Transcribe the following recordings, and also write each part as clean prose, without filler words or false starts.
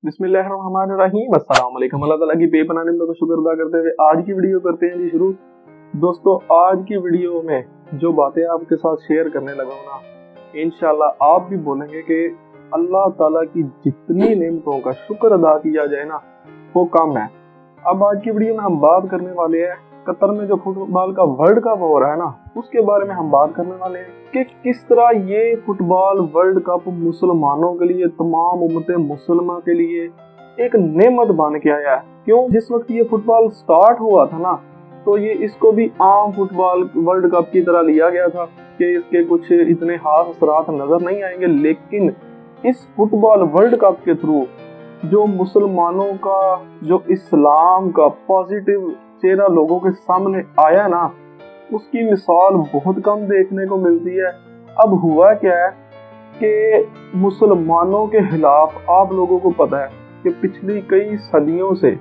बिस्मिल्लाहिर्रहमानिर्रहीम। अस्सलाम वालेकुम। अल्लाह ताला की बेपनाह नेमतों का शुक्र अदा करते हुए आज की वीडियो करते हैं जी शुरू। दोस्तों, आज की वीडियो में जो बातें आपके साथ शेयर करने लगा हूं ना, इंशाल्लाह आप भी बोलेंगे कि अल्लाह ताला की जितनी नेमतों का शुक्र अदा किया जाए ना वो कम है। अब आज की वीडियो में हम बात करने वाले हैं कतर में जो फुटबॉल का वर्ल्ड कप हो रहा है ना, उसके बारे में हम बात करने वाले हैं कि किस तरह ये फुटबॉल वर्ल्ड कप मुसलमानों के लिए, तमाम उम्मते मुसलमान के लिए एक नेमत बन के आया है। क्यों? जिस वक्त ये फुटबॉल स्टार्ट हुआ था ना, तो ये इसको भी आम फुटबॉल वर्ल्ड कप की तरह लिया गया था कि इसके कुछ इतने खास असरात नजर नहीं आएंगे, लेकिन इस फुटबॉल वर्ल्ड कप के थ्रू जो मुसलमानों का, जो इस्लाम का पॉजिटिव चेहरा लोगों के सामने आया ना, उसकी मिसाल बहुत कम देखने को मिलती है। अब हुआ क्या है कि मुसलमानों के खिलाफ आप लोगों को पता है कि पिछली कई सदियों से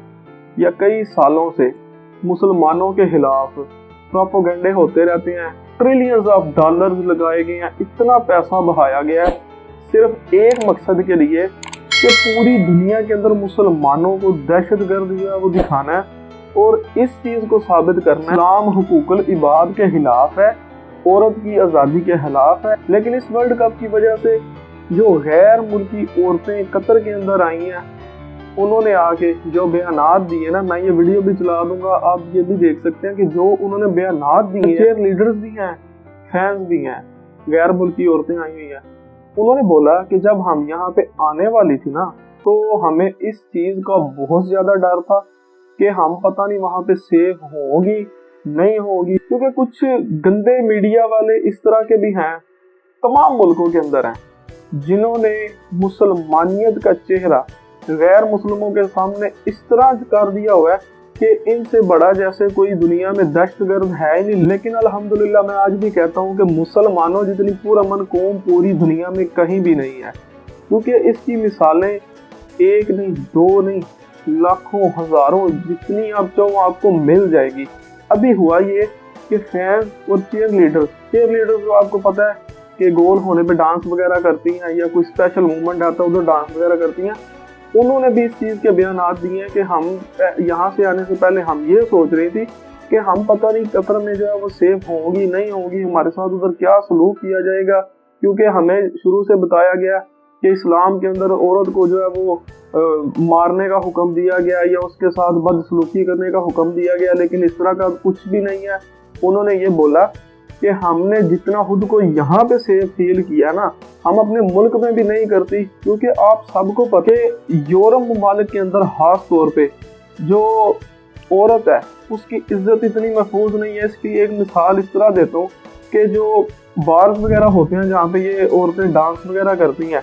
या कई सालों से मुसलमानों के खिलाफ प्रोपेगेंडे होते रहते हैं, ट्रिलियंस ऑफ डॉलर्स लगाए गए हैं, इतना पैसा बहाया गया है सिर्फ एक मकसद के लिए कि पूरी दुनिया के अंदर मुसलमानों को दहशतगर्द जो है वो दिखाना है और इस चीज को साबित करना है इस्लाम हुकूकुल इबाद के खिलाफ है, औरत की आज़ादी के खिलाफ है। लेकिन इस वर्ल्ड कप की वजह से जो गैर मुल्की औरतें कतर के अंदर आई हैं, उन्होंने आके जो बयानात दिए ना, मैं ये वीडियो भी चला दूंगा, आप ये भी देख सकते हैं कि जो उन्होंने बयानात दिए, चेयर लीडर्स भी हैं, फैंस भी हैं, गैर मुल्की औरतें आई हुई हैं। उन्होंने बोला कि जब हम यहाँ पे आने वाली थी ना, तो हमें इस चीज का बहुत ज्यादा डर था कि हम पता नहीं वहां पे सेफ होगी नहीं होगी, क्योंकि कुछ गंदे मीडिया वाले इस तरह के भी हैं, तमाम मुल्कों के अंदर हैं, जिन्होंने मुसलमानियत का चेहरा गैर मुस्लिमों के सामने इस तरह कर दिया हुआ है कि इनसे बड़ा जैसे कोई दुनिया में दहशतगर्द है ही नहीं। लेकिन अल्हम्दुलिल्लाह मैं आज भी कहता हूँ कि मुसलमानों जितनी पुरअमन कौम पूरी दुनिया में कहीं भी नहीं है, क्योंकि इसकी मिसालें एक नहीं, दो नहीं, लाखों हजारों जितनी आप चाहो आपको मिल जाएगी। अभी हुआ ये कि फैंस और चेयर लीडर्स तो आपको पता है कि गोल होने पे डांस वगैरह करती हैं या कोई स्पेशल मूवमेंट आता है उधर डांस वगैरह करती हैं, उन्होंने भी इस चीज के बयानात दिए हैं कि हम यहाँ से आने से पहले हम ये सोच रही थी कि हम पता नहीं कतर में जो है वो सेफ होगी नहीं होगी, हमारे साथ उधर क्या सलूक किया जाएगा, क्योंकि हमें शुरू से बताया गया कि इस्लाम के अंदर औरत को जो है वो मारने का हुक्म दिया गया या उसके साथ बदसलूकी करने का हुक्म दिया गया, लेकिन इस तरह का कुछ भी नहीं है। उन्होंने ये बोला कि हमने जितना खुद को यहाँ पे सेफ फील किया ना, हम अपने मुल्क में भी नहीं करती, क्योंकि आप सबको पता है यूरोप ममालिक के अंदर खास तौर पे जो औरत है उसकी इज्जत इतनी महफूज नहीं है। इसकी एक मिसाल इस तरह देता हूँ कि जो बार्स वगैरह होते हैं जहाँ पे ये औरतें डांस वगैरह करती हैं,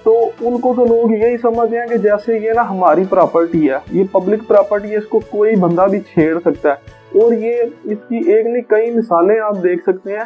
तो उनको तो लोग यही समझते हैं कि जैसे ये ना हमारी प्रॉपर्टी है, ये पब्लिक प्रॉपर्टी है, इसको कोई बंदा भी छेड़ सकता है। और ये इसकी एक नहीं कई मिसालें आप देख सकते हैं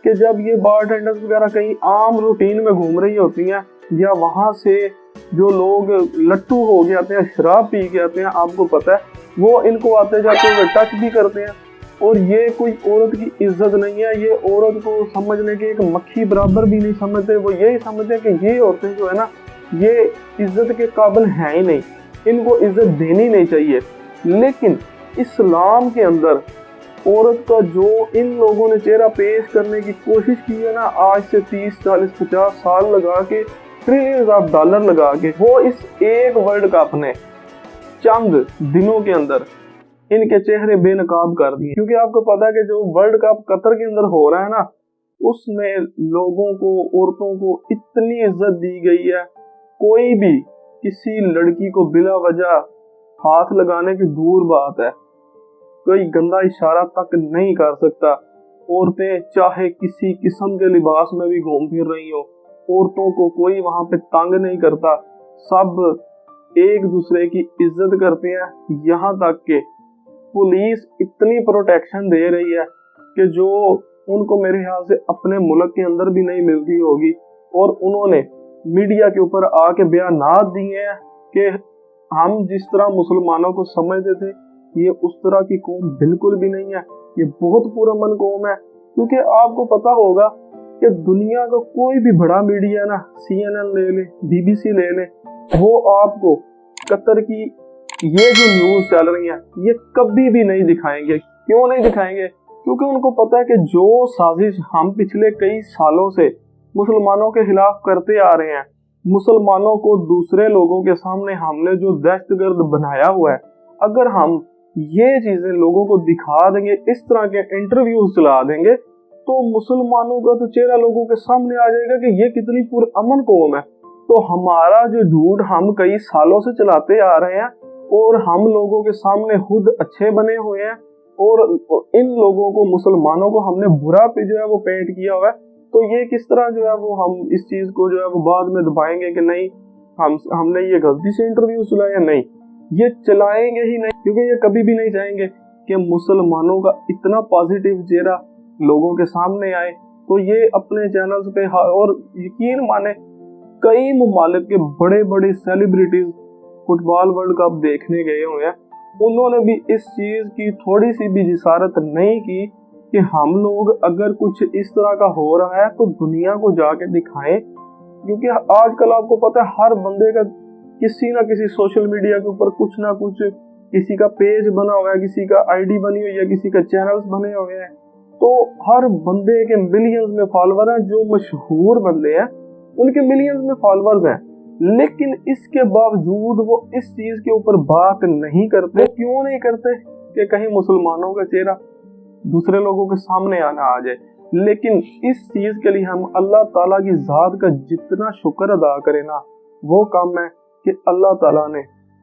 कि जब ये बारटेंडर्स वगैरह कहीं आम रूटीन में घूम रही होती हैं या वहाँ से जो लोग लट्टू हो गए आते हैं, शराब पी के आते हैं, आपको पता है वो इनको आते जाते हुए टच भी करते हैं। और ये कोई औरत की इज्जत नहीं है, ये औरत को समझने के एक मक्खी बराबर भी नहीं समझते, वो यही समझते हैं कि ये औरतें जो है ना ये इज्जत के काबिल हैं ही नहीं, इनको इज्जत देनी नहीं चाहिए। लेकिन इस्लाम के अंदर औरत का जो इन लोगों ने चेहरा पेश करने की कोशिश की है ना, आज से 30, 40, 50 साल लगा के, ट्रिलियंस ऑफ डॉलर लगा के, वो इस एक वर्ल्ड कप ने चंद दिनों के अंदर इनके चेहरे बेनकाब कर दिए। क्योंकि आपको पता है कि जो वर्ल्ड कप कतर के अंदर हो रहा है ना, उसमें लोगों को, औरतों को इतनी इज्जत दी गई है, कोई भी किसी लड़की को बिला वजह हाथ लगाने की दूर बात है, कोई गंदा इशारा तक नहीं कर सकता। औरतें चाहे किसी किस्म के लिबास में भी घूम फिर रही हो, औरतों को कोई वहां पे तंग नहीं करता, सब एक दूसरे की इज्जत करते हैं। यहाँ तक के पुलिस इतनी प्रोटेक्शन दे रही है कि जो उनको मेरे ख्याल से अपने मुल्क के अंदर भी नहीं मिलती होगी। और उन्होंने मीडिया के ऊपर आके बयानात दिए हैं कि हम जिस तरह मुसलमानों को समझते थे ये उस तरह की कौम बिल्कुल भी नहीं है, ये बहुत पुरअमन कौम है। क्योंकि आपको पता होगा कि दुनिया का कोई भी बड़ा मीडिया ना, CNN ले ले, BBC ले ले, वो आपको कतर की ये जो न्यूज चल रही है ये कभी भी नहीं दिखाएंगे। क्यों नहीं दिखाएंगे? क्योंकि उनको पता है कि जो साजिश हम पिछले कई सालों से मुसलमानों के खिलाफ करते आ रहे हैं, मुसलमानों को दूसरे लोगों के सामने हमने जो दहशतगर्द बनाया हुआ है, अगर हम ये चीजें लोगों को दिखा देंगे, इस तरह के इंटरव्यूज चला देंगे, तो मुसलमानों का तो चेहरा लोगों के सामने आ जाएगा कि ये कितनी पुरअमन कौम है। तो हमारा जो झूठ हम कई सालों से चलाते आ रहे हैं और हम लोगों के सामने खुद अच्छे बने हुए हैं और इन लोगों को, मुसलमानों को हमने बुरा पे जो है वो पेंट किया हुआ है, तो ये किस तरह जो है वो हम इस चीज को जो है वो बाद में दबाएंगे कि नहीं हमने ये गलती से इंटरव्यू चलाया? नहीं, ये चलाएंगे ही नहीं, क्योंकि ये कभी भी नहीं चाहेंगे कि मुसलमानों का इतना पॉजिटिव चेहरा लोगों के सामने आए। तो ये अपने चैनल्स पे, और यकीन माने कई ममालिक के बड़े बड़े सेलिब्रिटीज फुटबॉल वर्ल्ड कप देखने गए हुए हैं, उन्होंने भी इस चीज की थोड़ी सी भी जिसारत नहीं की कि हम लोग अगर कुछ इस तरह का हो रहा है तो दुनिया को जाके दिखाएं। क्योंकि आजकल आपको पता है हर बंदे का किसी ना किसी सोशल मीडिया के ऊपर कुछ ना कुछ, किसी का पेज बना हुआ है, किसी का आईडी बनी हुई है, किसी का चैनल्स बने हुए हैं, तो हर बंदे के मिलियंस में फॉलोवर हैं। जो मशहूर बंदे हैं उनके मिलियंस में फॉलोवर्स हैं, लेकिन इसके बावजूद वो इस चीज के ऊपर बात नहीं करते। क्यों नहीं करते? कि कहीं मुसलमानों का चेहरा दूसरे लोगों के सामने आना आ जाए। लेकिन इस चीज के लिए हम अल्लाह ताला की जात का जितना शुक्र अदा करें ना, वो कम है कि अल्लाह ताला ने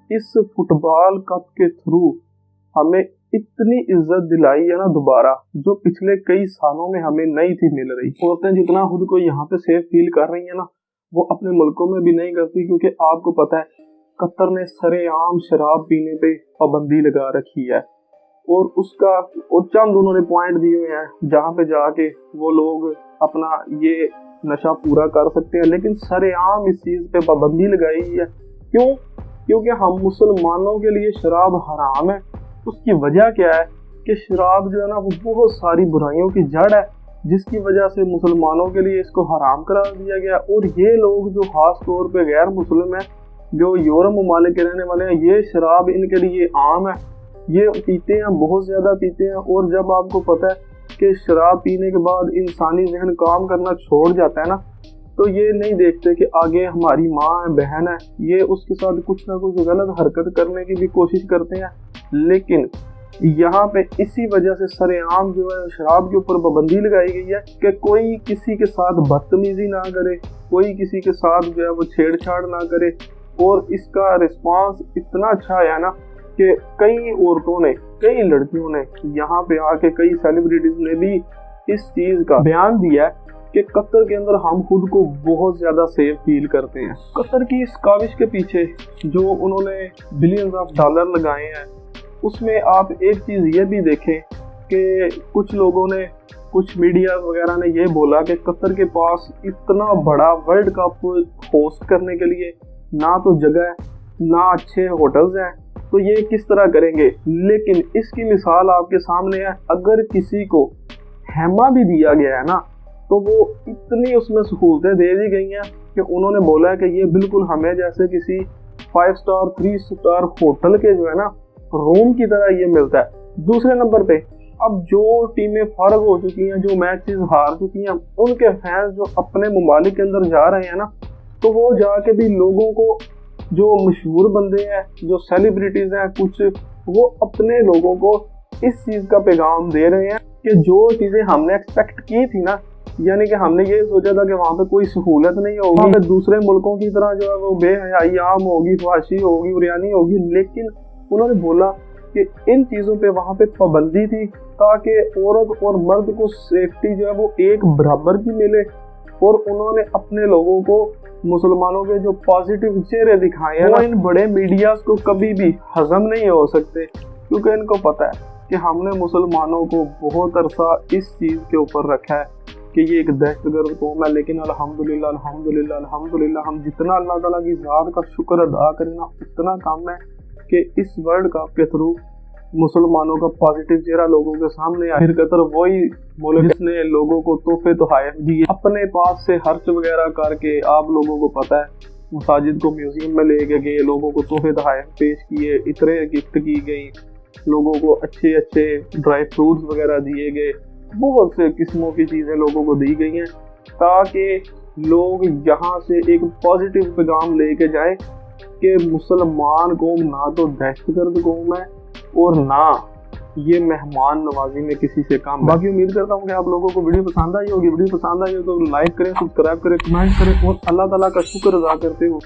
इस फुटबॉल कप के थ्रू हमें इतनी इज्जत दिलाई है ना दोबारा, जो पिछले कई सालों में हमें नहीं थी मिल रही। औरतें जितना खुद को यहाँ पे सेफ फील कर रही है ना, वो अपने मुल्कों में भी नहीं करती, क्योंकि आपको पता है कतर ने सरेआम शराब पीने पे पाबंदी लगा रखी है और उसका चंद उन्होंने पॉइंट दिए हुए हैं जहाँ पे जाके वो लोग अपना ये नशा पूरा कर सकते हैं, लेकिन सरेआम इस चीज पे पाबंदी लगाई है। क्यों? क्योंकि हम मुसलमानों के लिए शराब हराम है। उसकी वजह क्या है कि शराब जो है ना वो बहुत सारी बुराइयों की जड़ है, जिसकी वजह से मुसलमानों के लिए इसको हराम करार दिया गया। और ये लोग जो खास तौर पे गैर मुस्लिम है, जो यूरोप ममालिक के रहने वाले हैं, ये शराब इनके लिए आम है, ये पीते हैं, बहुत ज्यादा पीते हैं। और जब आपको पता है कि शराब पीने के बाद इंसानी जहन काम करना छोड़ जाता है ना, तो ये नहीं देखते कि आगे हमारी माँ है, बहन है, ये उसके साथ कुछ ना कुछ गलत हरकत करने की भी कोशिश करते हैं। लेकिन यहाँ पे इसी वजह से सरेआम जो है शराब के ऊपर पाबंदी लगाई गई है कि कोई किसी के साथ बदतमीजी ना करे, कोई किसी के साथ जो है वो छेड़छाड़ ना करे। और इसका रिस्पांस इतना अच्छा है ना कि कई औरतों ने, कई लड़कियों ने यहाँ पे आके, कई सेलिब्रिटीज ने भी इस चीज का बयान दिया है कि कतर के अंदर हम खुद को बहुत ज्यादा सेफ फील करते हैं। कतर की इस काविश के पीछे जो उन्होंने बिलियंस ऑफ डॉलर लगाए हैं, उसमें आप एक चीज ये भी देखें कि कुछ लोगों ने, कुछ मीडिया वगैरह ने ये बोला कि कतर के पास इतना बड़ा वर्ल्ड कप होस्ट करने के लिए ना तो जगह है, ना अच्छे होटल्स हैं, तो ये किस तरह करेंगे। लेकिन इसकी मिसाल आपके सामने है। अगर किसी को हेमा भी दिया गया है ना, तो वो इतनी उसमें सहूलतें दे दी गई हैं कि उन्होंने बोला है कि ये बिल्कुल हमें जैसे किसी 5 स्टार 3 स्टार होटल के जो है ना रूम की तरह ये मिलता है। दूसरे नंबर पे अब जो टीमें फारग हो चुकी हैं, जो मैचेस हार चुकी हैं, उनके फैंस जो अपने ममालिक के अंदर जा रहे हैं ना, तो वो जाके भी लोगों को, जो मशहूर बंदे हैं, जो सेलिब्रिटीज हैं कुछ, वो अपने लोगों को इस चीज का पैगाम दे रहे हैं कि जो चीजें हमने एक्सपेक्ट की थी ना, यानी कि हमने ये सोचा था कि वहाँ पे कोई सहूलत नहीं होगी, दूसरे मुल्कों की तरह जो है वो बेहयाई आम होगी, ख्वाशी होगी, उरियानी होगी, लेकिन उन्होंने बोला कि इन चीजों पे वहाँ पे पाबंदी थी ताकि औरत और मर्द को सेफ्टी जो है वो एक बराबर की मिले। और उन्होंने अपने लोगों को, मुसलमानों के जो पॉजिटिव चेहरे दिखाए हैं, वो इन बड़े मीडियाज को कभी भी हजम नहीं हो सकते, क्योंकि इनको पता है कि हमने मुसलमानों को बहुत अरसा इस चीज के ऊपर रखा है कि ये एक दहशतगर्द कौम है। लेकिन अल्हम्दुलिल्लाह अल्हम्दुलिल्लाह अल्हम्दुलिल्लाह हम जितना अल्लाह ताला की ज़ात का शुक्र अदा करें ना, उतना कम है कि इस वर्ल्ड कप के थ्रू मुसलमानों का पॉजिटिव चेहरा लोगों के सामने आया। फिर कतर वही मुल्क जिसने लोगों को तोहफे तोहफे दिए, अपने पास से खर्च वगैरह करके, आप लोगों को पता है मसाजिद को म्यूजियम में लेके गए, लोगों को तोहफे तोहफे पेश किए, इतरे गिफ्ट की गई, लोगों को अच्छे अच्छे ड्राई फ्रूट्स वगैरह दिए गए, बहुत से किस्मों की चीज़ें लोगों को दी गई हैं ताकि लोग यहाँ से एक पॉजिटिव पैगाम लेके जाए कि मुसलमान कौम ना तो दहशतगर्द कौम है और ना ये मेहमान नवाजी में किसी से काम। बाकी उम्मीद करता हूँ कि आप लोगों को वीडियो पसंद आई होगी। वीडियो पसंद आई हो तो लाइक करें, सब्सक्राइब करें, कमेंट करें और अल्लाह ताला का शुक्र अदा करते हो